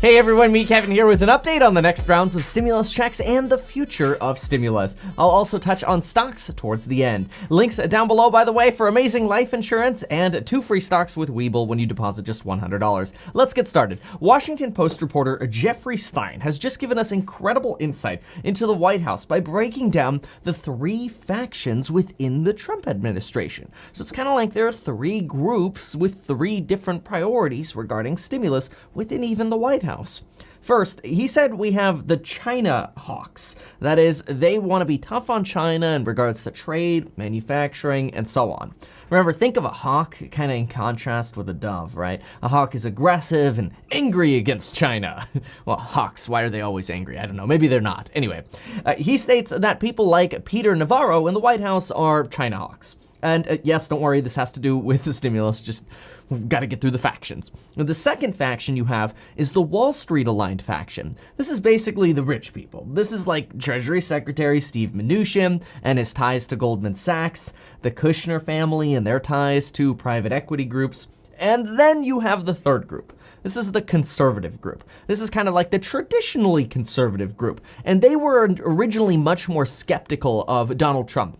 Hey everyone, me Kevin here with an update on the next rounds of stimulus checks and the future of stimulus. I'll also touch on stocks towards the end. Links down below, by the way, for amazing life insurance and 2 free stocks with Webull when you deposit just $100. Let's get started. Washington Post reporter Jeffrey Stein has just given us incredible insight into the White House by breaking down the 3 factions within the Trump administration. So it's kind of like there are 3 groups with 3 different priorities regarding stimulus within even the White House. First, he said we have the China hawks. That is, they want to be tough on China in regards to trade, manufacturing, and so on. Remember, think of a hawk kind of in contrast with a dove, right? A hawk is aggressive and angry against China. Well, hawks, why are they always angry? I don't know, maybe they're not. Anyway, he states that people like Peter Navarro in the White House are China hawks. And yes, don't worry, this has to do with the stimulus, just got to get through the factions. Now, the second faction you have is the Wall Street aligned faction. This is basically the rich people. This is like Treasury Secretary Steve Mnuchin and his ties to Goldman Sachs, the Kushner family and their ties to private equity groups. And then you have the third group. This is the conservative group. This is kind of like the traditionally conservative group. And they were originally much more skeptical of Donald Trump.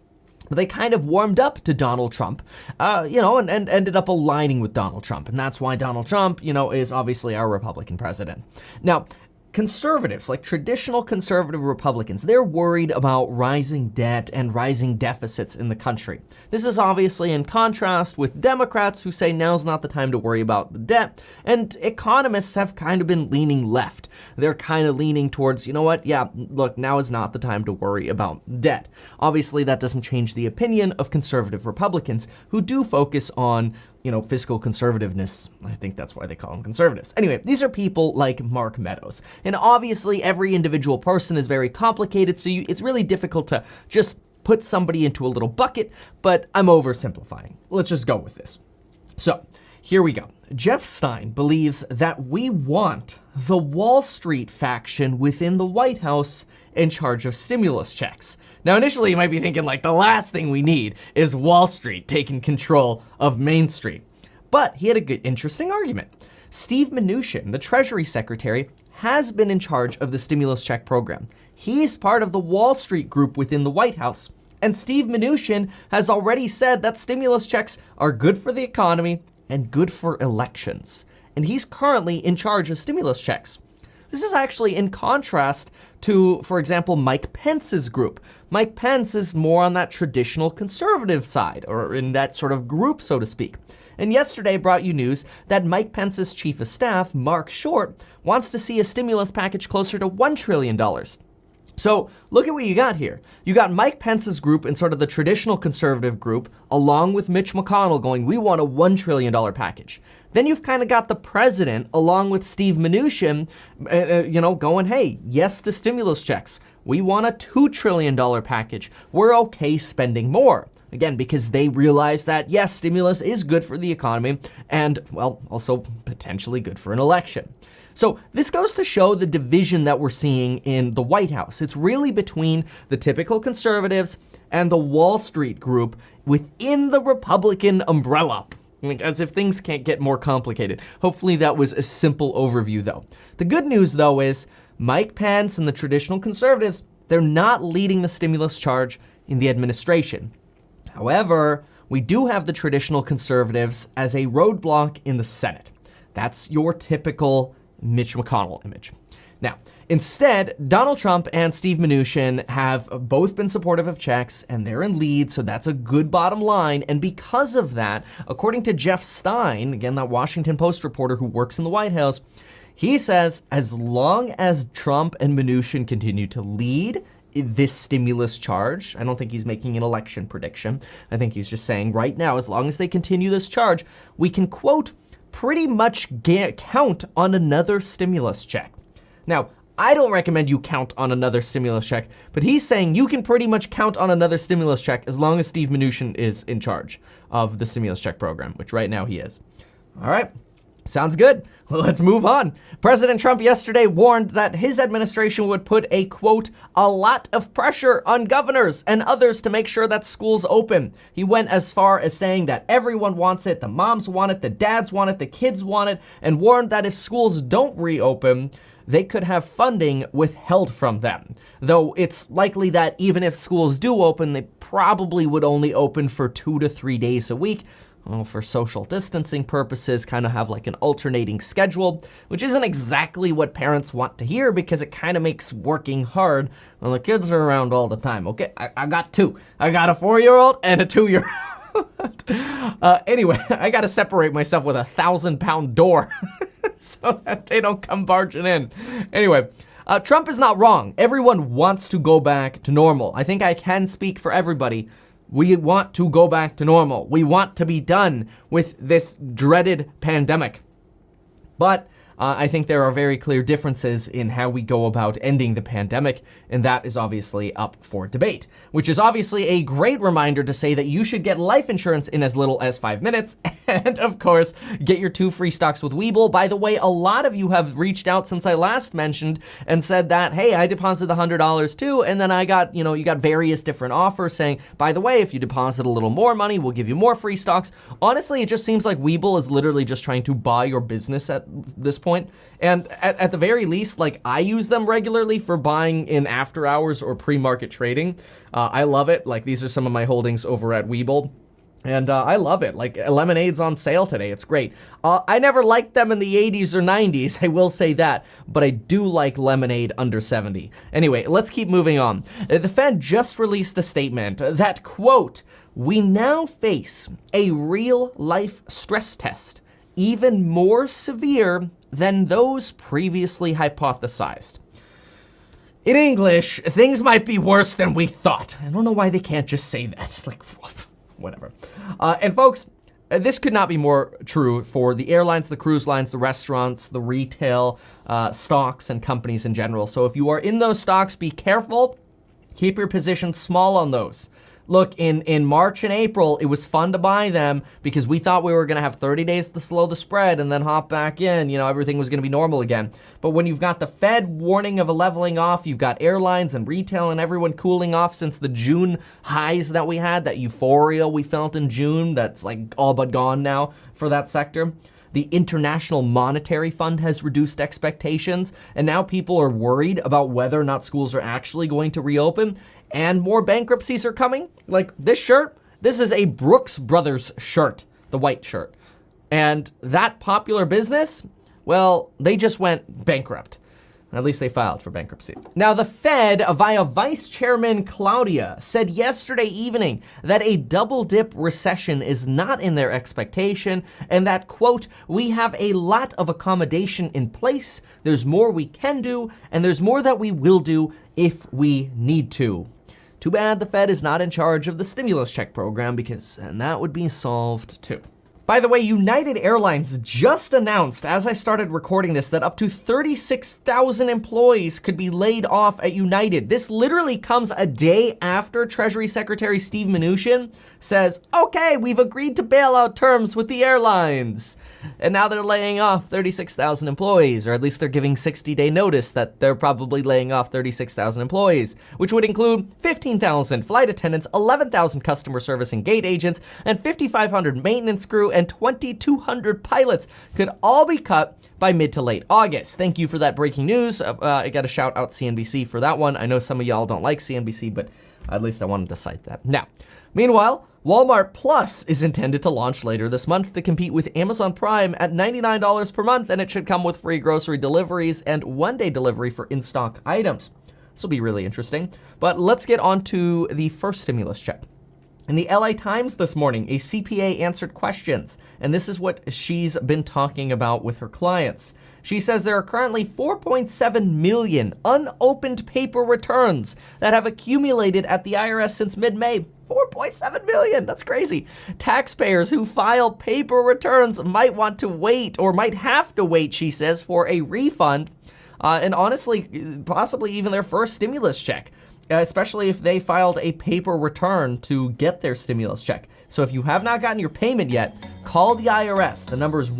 They kind of warmed up to Donald Trump, and ended up aligning with Donald Trump. And that's why Donald Trump, is obviously our Republican president. Now, conservatives, like traditional conservative Republicans, they're worried about rising debt and rising deficits in the country. This is obviously in contrast with Democrats who say now's not the time to worry about the debt, and economists have kind of been leaning left. They're kind of leaning towards, now is not the time to worry about debt. Obviously, that doesn't change the opinion of conservative Republicans who do focus on fiscal conservativeness. I think that's why they call them conservatives. Anyway, these are people like Mark Meadows. And obviously, every individual person is very complicated, so it's really difficult to just put somebody into a little bucket, but I'm oversimplifying. Let's just go with this. So, here we go. Jeff Stein believes that we want the Wall Street faction within the White House in charge of stimulus checks. Now, initially, you might be thinking, the last thing we need is Wall Street taking control of Main Street. But he had a good, interesting argument. Steve Mnuchin, the Treasury Secretary, has been in charge of the stimulus check program. He's part of the Wall Street group within the White House. And Steve Mnuchin has already said that stimulus checks are good for the economy and good for elections. And he's currently in charge of stimulus checks. This is actually in contrast to, for example, Mike Pence's group. Mike Pence is more on that traditional conservative side, or in that sort of group, so to speak. And yesterday brought you news that Mike Pence's chief of staff, Mark Short, wants to see a stimulus package closer to $1 trillion. So look at what you got here. You got Mike Pence's group and sort of the traditional conservative group, along with Mitch McConnell going, we want a $1 trillion package. Then you've kind of got the president, along with Steve Mnuchin, going, hey, yes to stimulus checks. We want a $2 trillion package. We're okay spending more. Again, because they realize that, yes, stimulus is good for the economy and, also potentially good for an election. So this goes to show the division that we're seeing in the White House. It's really between the typical conservatives and the Wall Street group within the Republican umbrella. As if things can't get more complicated. Hopefully that was a simple overview, though. The good news, though, is Mike Pence and the traditional conservatives, they're not leading the stimulus charge in the administration. However, we do have the traditional conservatives as a roadblock in the Senate. That's your typical Mitch McConnell image. Now, instead, Donald Trump and Steve Mnuchin have both been supportive of checks, and they're in lead, so that's a good bottom line. And because of that, according to Jeff Stein, again, that Washington Post reporter who works in the White House, he says as long as Trump and Mnuchin continue to lead this stimulus charge, I don't think he's making an election prediction. I think he's just saying right now, as long as they continue this charge, we can, quote, pretty much count on another stimulus check. Now, I don't recommend you count on another stimulus check, but he's saying you can pretty much count on another stimulus check as long as Steve Mnuchin is in charge of the stimulus check program, which right now he is. All right. Sounds good. Well, let's move on. President Trump yesterday warned that his administration would put a, quote, a lot of pressure on governors and others to make sure that schools open. He went as far as saying that everyone wants it, the moms want it, the dads want it, the kids want it, and warned that if schools don't reopen, they could have funding withheld from them. Though it's likely that even if schools do open, they probably would only open for 2 to 3 days a week. Well, for social distancing purposes, kind of have like an alternating schedule, which isn't exactly what parents want to hear because it kind of makes working hard when the kids are around all the time. Okay, I got two. I got a 4-year-old and a 2-year-old. Anyway, I got to separate myself with a 1,000-pound door so that they don't come barging in. Anyway, Trump is not wrong. Everyone wants to go back to normal. I think I can speak for everybody. We want to go back to normal. We want to be done with this dreaded pandemic. But I think there are very clear differences in how we go about ending the pandemic, and that is obviously up for debate, which is obviously a great reminder to say that you should get life insurance in as little as 5 minutes, and of course, get your 2 free stocks with Webull. By the way, a lot of you have reached out since I last mentioned and said that, hey, I deposited the $100 too, and then I got, you got various different offers saying, by the way, if you deposit a little more money, we'll give you more free stocks. Honestly, it just seems like Webull is literally just trying to buy your business at this point. And at the very least, like, I use them regularly for buying in after hours or pre-market trading. I love it. Like, these are some of my holdings over at Webull. And I love it. Like, Lemonade's on sale today. It's great. I never liked them in the 80s or 90s, I will say that, but I do like Lemonade under 70. Anyway, let's keep moving on. The Fed just released a statement that, quote, we now face a real-life stress test, even more severe than those previously hypothesized. In English, things might be worse than we thought. I don't know why they can't just say that. Like, whatever. And folks, this could not be more true for the airlines, the cruise lines, the restaurants, the retail, stocks, and companies in general. So if you are in those stocks, be careful. Keep your position small on those. Look, in March and April, it was fun to buy them because we thought we were going to have 30 days to slow the spread and then hop back in. Everything was going to be normal again. But when you've got the Fed warning of a leveling off, you've got airlines and retail and everyone cooling off since the June highs that we had, that euphoria we felt in June, that's like all but gone now for that sector. The International Monetary Fund has reduced expectations, and now people are worried about whether or not schools are actually going to reopen, and more bankruptcies are coming. Like this shirt, this is a Brooks Brothers shirt, the white shirt. And that popular business, well, they just went bankrupt. At least they filed for bankruptcy. Now, the Fed, via Vice Chairman Claudia, said yesterday evening that a double-dip recession is not in their expectation and that, quote, we have a lot of accommodation in place, there's more we can do, and there's more that we will do if we need to. Too bad the Fed is not in charge of the stimulus check program because then that would be solved too. By the way, United Airlines just announced, as I started recording this, that up to 36,000 employees could be laid off at United. This literally comes a day after Treasury Secretary Steve Mnuchin says, okay, we've agreed to bailout terms with the airlines. And now they're laying off 36,000 employees, or at least they're giving 60-day notice that they're probably laying off 36,000 employees, which would include 15,000 flight attendants, 11,000 customer service and gate agents, and 5,500 maintenance crew, and 2,200 pilots could all be cut by mid to late August. Thank you for that breaking news. I got to shout out CNBC for that one. I know some of y'all don't like CNBC, but at least I wanted to cite that. Now, meanwhile, Walmart Plus is intended to launch later this month to compete with Amazon Prime at $99 per month, and it should come with free grocery deliveries and one-day delivery for in-stock items. This will be really interesting. But let's get on to the first stimulus check. In the LA Times this morning, a CPA answered questions, and this is what she's been talking about with her clients. She says there are currently 4.7 million unopened paper returns that have accumulated at the IRS since mid-May. 4.7 million, that's crazy. Taxpayers who file paper returns might want to wait, or might have to wait, she says, for a refund, and honestly, possibly even their first stimulus check. Especially if they filed a paper return to get their stimulus check. So if you have not gotten your payment yet, call the IRS. The number is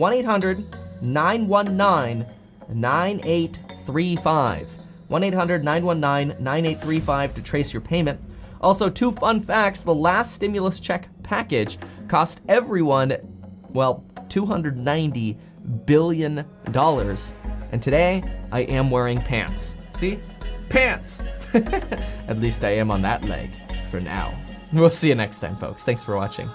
1-800-919-9835. 1-800-919-9835 to trace your payment. Also, 2 fun facts. The last stimulus check package cost everyone, well, $290 billion. And today, I am wearing pants. See? Pants! At least I am on that leg for now. We'll see you next time, folks. Thanks for watching.